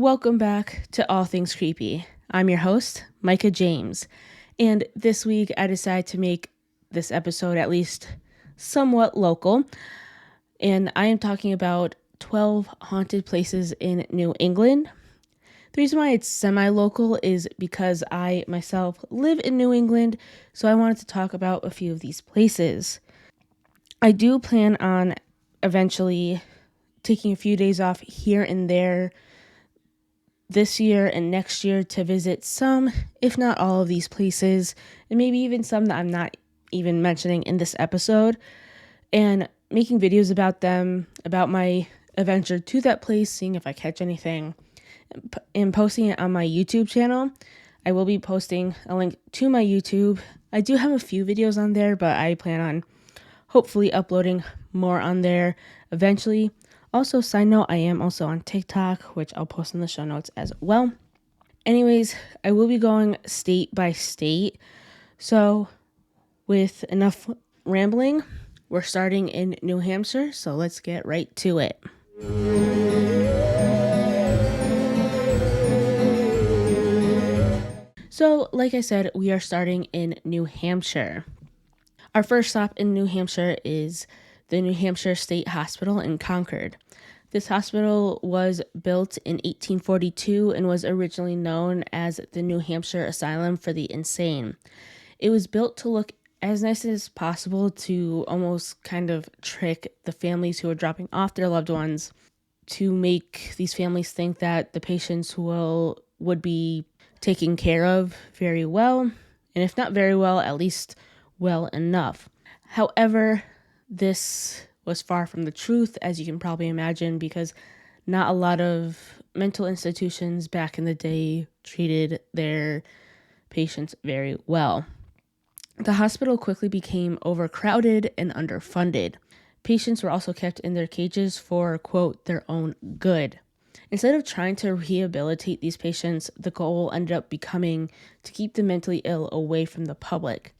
Welcome back to All Things Creepy. I'm your host, Micah James, and this week I decided to make this episode at least somewhat local, and I am talking about 12 haunted places in New England. The reason why it's semi-local is because I myself live in New England, so I wanted to talk about a few of these places. I do plan on eventually taking a few days off here and there this year and next year to visit some, if not all of these places, and maybe even some that I'm not even mentioning in this episode, and making videos about them, about my adventure to that place, seeing if I catch anything, and posting it on my YouTube channel. I will be posting a link to my YouTube. I do have a few videos on there, but I plan on hopefully uploading more on there eventually. Also, side note, I am also on TikTok, which I'll post in the show notes as well. Anyways, I will be going state by state. So, with enough rambling, we're starting in New Hampshire, so let's get right to it. So, like I said, we are starting in New Hampshire. Our first stop in New Hampshire is the New Hampshire State Hospital in Concord. This hospital was built in 1842 and was originally known as the New Hampshire Asylum for the Insane. It was built to look as nice as possible to almost kind of trick the families who are dropping off their loved ones, to make these families think that the patients would be taken care of very well, and if not very well, at least well enough. However, this was far from the truth, as you can probably imagine, because not a lot of mental institutions back in the day treated their patients very well. The hospital quickly became overcrowded and underfunded. Patients were also kept in their cages for, quote, their own good. Instead of trying to rehabilitate these patients, the goal ended up becoming to keep the mentally ill away from the public.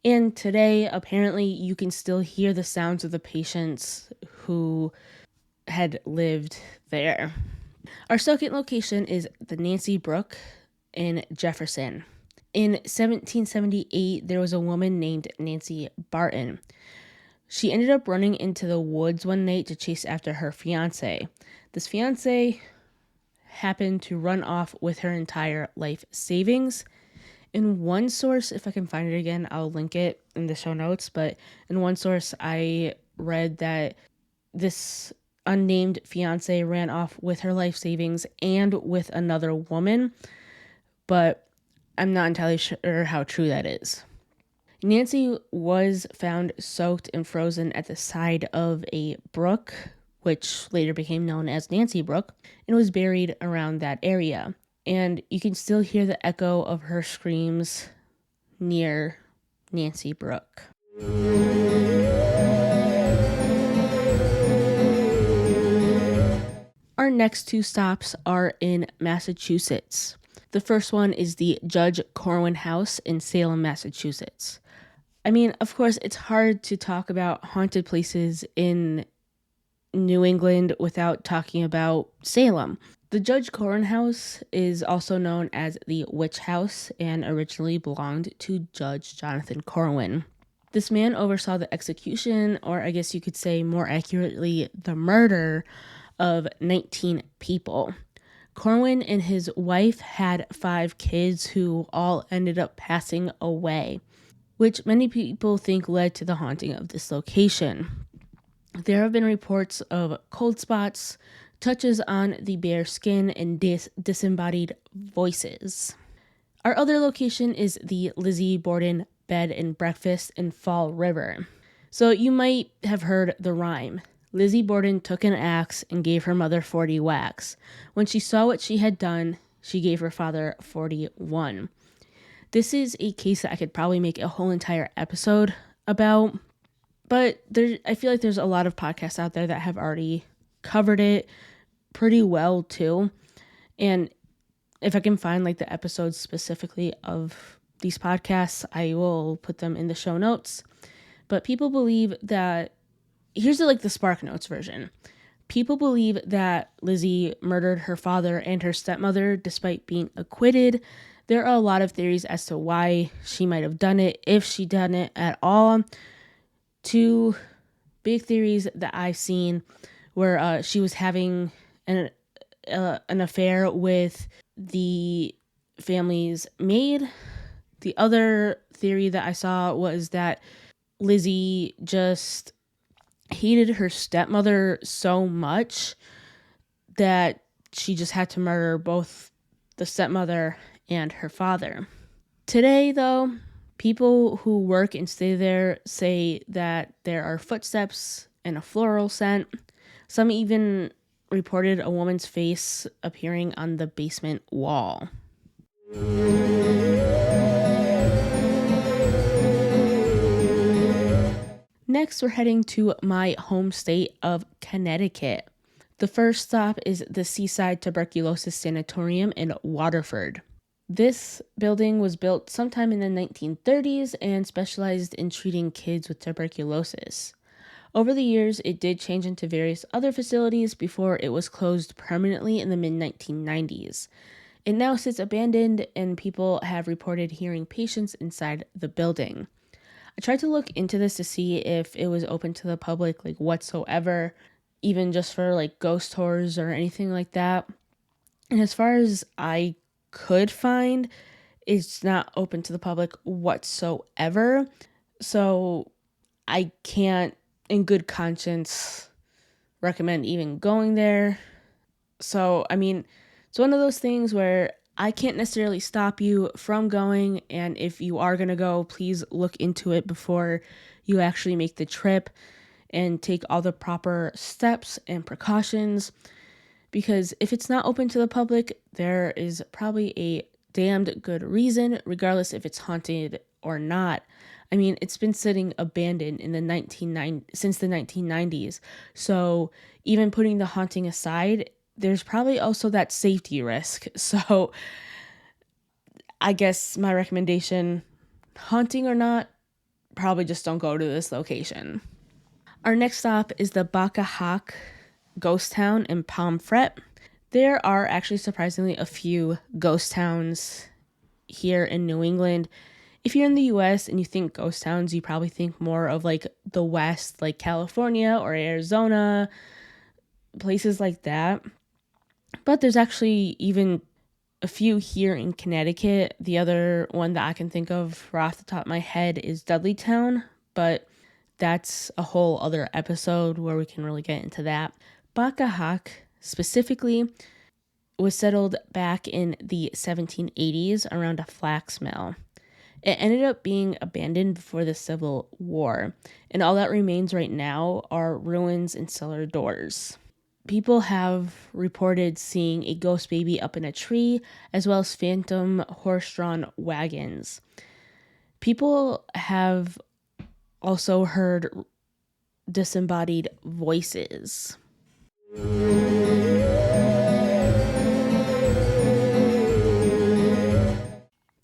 And today, apparently, you can still hear the sounds of the patients who had lived there. Our second location is the Nancy Brook in Jefferson. In 1778, there was a woman named Nancy Barton. She ended up running into the woods one night to chase after her fiancé. This fiancé happened to run off with her entire life savings. In one source, if I can find it again, I'll link it in the show notes, but in one source, I read that this unnamed fiance ran off with her life savings and with another woman, but I'm not entirely sure how true that is. Nancy was found soaked and frozen at the side of a brook, which later became known as Nancy Brook, and was buried around that area. And you can still hear the echo of her screams near Nancy Brook. Our next two stops are in Massachusetts. The first one is the Judge Corwin House in Salem, Massachusetts. I mean, of course, it's hard to talk about haunted places in New England without talking about Salem. The Judge Corwin House is also known as the Witch House and originally belonged to Judge Jonathan Corwin. This man oversaw the execution, or I guess you could say more accurately, the murder of 19 people. Corwin and his wife had 5 kids who all ended up passing away, which many people think led to the haunting of this location. There have been reports of cold spots, touches on the bare skin, and disembodied voices. Our other location is the Lizzie Borden Bed and Breakfast in Fall River. So you might have heard the rhyme. Lizzie Borden took an axe and gave her mother 40 whacks. When she saw what she had done, she gave her father 41. This is a case that I could probably make a whole entire episode about, but I feel like there's a lot of podcasts out there that have already covered it pretty well too. And if I can find like the episodes specifically of these podcasts, I will put them in the show notes. But people believe that, here's the Spark Notes version. People believe that Lizzie murdered her father and her stepmother despite being acquitted. There are a lot of theories as to why she might have done it, if she done it at all. Two big theories that I've seen were she was having an affair with the family's maid. The other theory that I saw was that Lizzie just hated her stepmother so much that she just had to murder both the stepmother and her father. Today, though, people who work and stay there say that there are footsteps and a floral scent. Some even reported a woman's face appearing on the basement wall. Next, we're heading to my home state of Connecticut. The first stop is the Seaside Tuberculosis Sanatorium in Waterford. This building was built sometime in the 1930s and specialized in treating kids with tuberculosis. Over the years, it did change into various other facilities before it was closed permanently in the mid-1990s. It now sits abandoned, and people have reported hearing patients inside the building. I tried to look into this to see if it was open to the public, like whatsoever, even just for like ghost tours or anything like that. And as far as I could find, it's not open to the public whatsoever. So I can't, in good conscience, recommend even going there. So, I mean, it's one of those things where I can't necessarily stop you from going, and if you are going to go, please look into it before you actually make the trip and take all the proper steps and precautions, because if it's not open to the public, there is probably a damned good reason, regardless if it's haunted or not. I mean, it's been sitting abandoned since the 1990s, so even putting the haunting aside, there's probably also that safety risk. So I guess my recommendation, haunting or not, probably just don't go to this location. Our next stop is the Bacahawk Ghost Town in Pomfret. There are actually surprisingly a few ghost towns here in New England. If you're in the US and you think ghost towns, you probably think more of like the West, like California or Arizona, places like that. But there's actually even a few here in Connecticut. The other one that I can think of right off the top of my head is Dudleytown, but that's a whole other episode where we can really get into that. Bacahawk specifically was settled back in the 1780s around a flax mill. It ended up being abandoned before the Civil War, and all that remains right now are ruins and cellar doors. People have reported seeing a ghost baby up in a tree, as well as phantom horse-drawn wagons. People have also heard disembodied voices.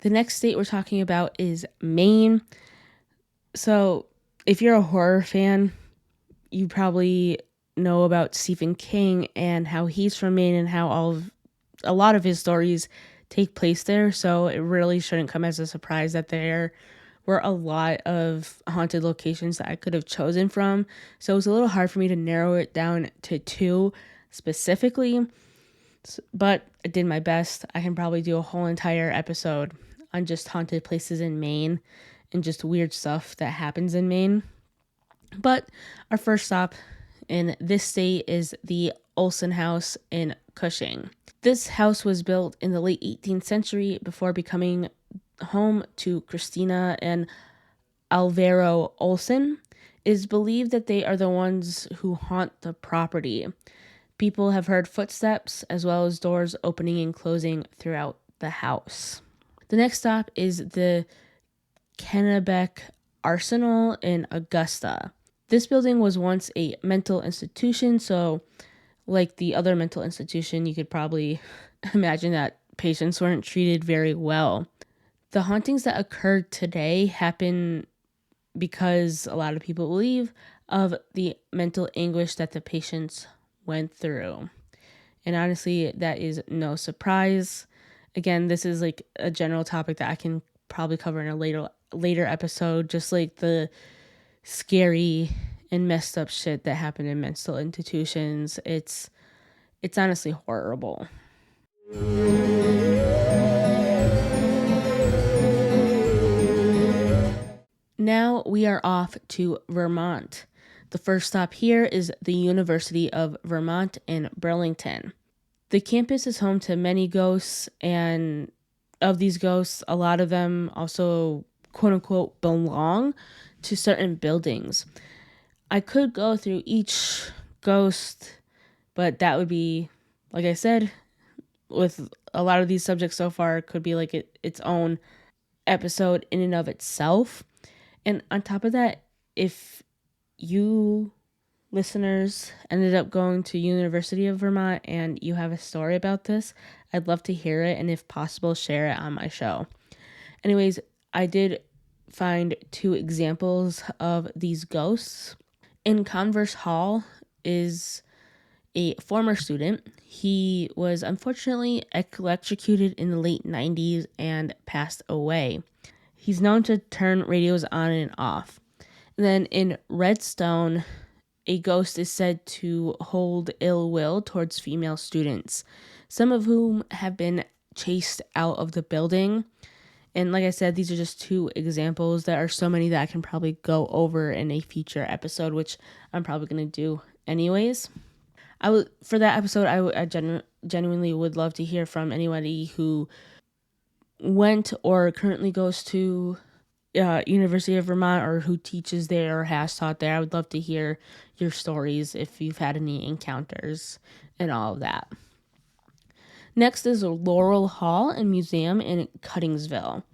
The next state we're talking about is Maine. So, if you're a horror fan, you probably know about Stephen King and how he's from Maine and how a lot of his stories take place there. So it really shouldn't come as a surprise that there were a lot of haunted locations that I could have chosen from. So it was a little hard for me to narrow it down to two specifically, but I did my best. I can probably do a whole entire episode on just haunted places in Maine and just weird stuff that happens in Maine. But our first stop in this state is the Olson House in Cushing. This house was built in the late 18th century before becoming home to Christina and Alvaro Olson. It is believed that they are the ones who haunt the property. People have heard footsteps as well as doors opening and closing throughout the house. The next stop is the Kennebec Arsenal in Augusta. This building was once a mental institution, so like the other mental institution, you could probably imagine that patients weren't treated very well. The hauntings that occurred today happen because a lot of people believe of the mental anguish that the patients went through. And honestly, that is no surprise. Again, this is like a general topic that I can probably cover in a later episode, just like the scary and messed up shit that happened in mental institutions. It's honestly horrible. Now we are off to Vermont. The first stop here is the University of Vermont in Burlington. The campus is home to many ghosts, and of these ghosts, a lot of them also, quote unquote, belong to certain buildings. I could go through each ghost, but that would be, like I said, with a lot of these subjects so far, could be like its own episode in and of itself. And on top of that, if you listeners ended up going to University of Vermont and you have a story about this, I'd love to hear it, and if possible, share it on my show. Anyways, I did find 2 examples of these ghosts. In Converse Hall is a former student. He was unfortunately electrocuted in the late 90s and passed away. He's known to turn radios on and off. And then in Redstone, a ghost is said to hold ill will towards female students, some of whom have been chased out of the building. And like I said, these are just 2 examples. There are so many that I can probably go over in a future episode, which I'm probably going to do anyways. For that episode, I genuinely would love to hear from anybody who went or currently goes to University of Vermont, or who teaches there or has taught there. I would love to hear your stories if you've had any encounters and all of that. Next is Laurel Hall and Museum in Cuttingsville.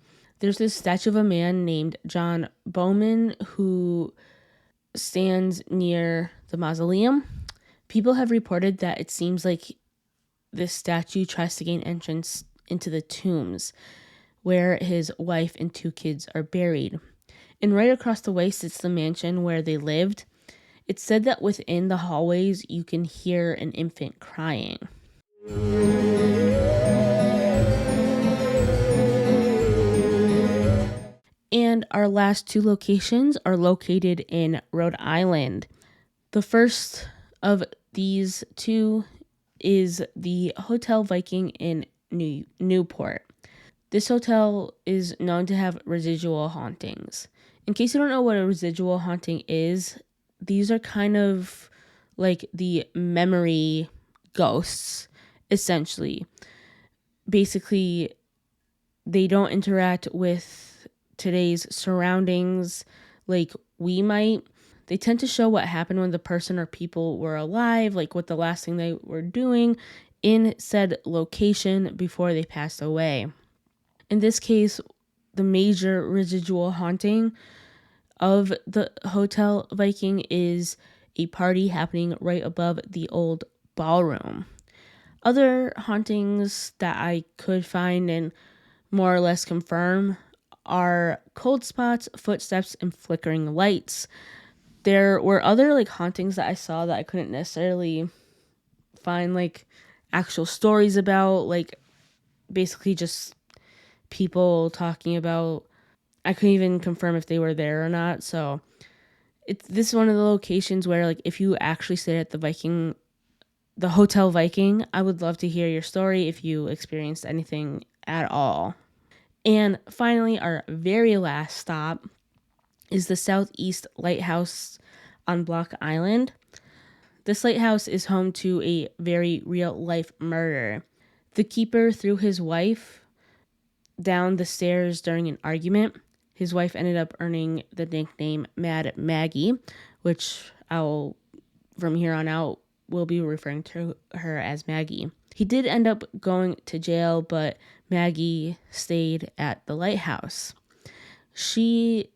There's this statue of a man named John Bowman who stands near the mausoleum. People have reported that it seems like this statue tries to gain entrance into the tombs where his wife and 2 kids are buried. And right across the way sits the mansion where they lived. It's said that within the hallways you can hear an infant crying. And our last 2 locations are located in Rhode Island. The first of these 2 is the Hotel Viking in Newport. This hotel is known to have residual hauntings. In case you don't know what a residual haunting is, these are kind of like the memory ghosts, essentially. Basically, they don't interact with today's surroundings like we might. They tend to show what happened when the person or people were alive, like what the last thing they were doing in said location before they passed away. In this case, the major residual haunting of the Hotel Viking is a party happening right above the old ballroom. Other hauntings that I could find and more or less confirm are cold spots, footsteps, and flickering lights. There were other like hauntings that I saw that I couldn't necessarily find like actual stories about, like basically just people talking about. I couldn't even confirm if they were there or not. So this is one of the locations where, like, if you actually stayed at the Hotel Viking, I would love to hear your story if you experienced anything at all. And finally, our very last stop is the Southeast Lighthouse on Block Island. This lighthouse is home to a very real-life murder. The keeper threw his wife down the stairs during an argument. His wife ended up earning the nickname Mad Maggie, which from here on out, will be referring to her as Maggie. He did end up going to jail, but Maggie stayed at the lighthouse. She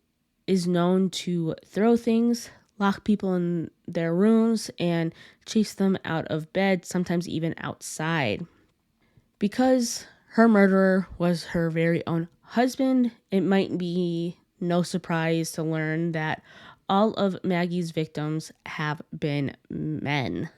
is known to throw things, lock people in their rooms, and chase them out of bed, sometimes even outside. Because her murderer was her very own husband, it might be no surprise to learn that all of Maggie's victims have been men.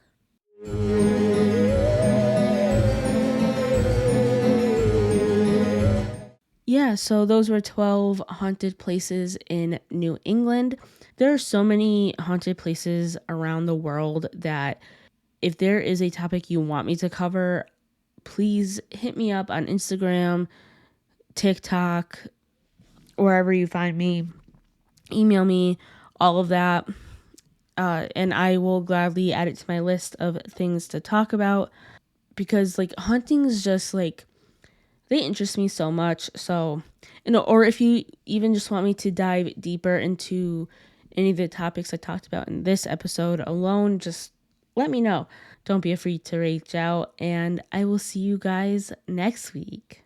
Yeah, so those were 12 haunted places in New England. There are so many haunted places around the world that if there is a topic you want me to cover, please hit me up on Instagram, TikTok, wherever you find me. Email me, all of that. And I will gladly add it to my list of things to talk about because, like, hunting is just like, they interest me so much. So, or if you even just want me to dive deeper into any of the topics I talked about in this episode alone, just let me know. Don't be afraid to reach out, and I will see you guys next week.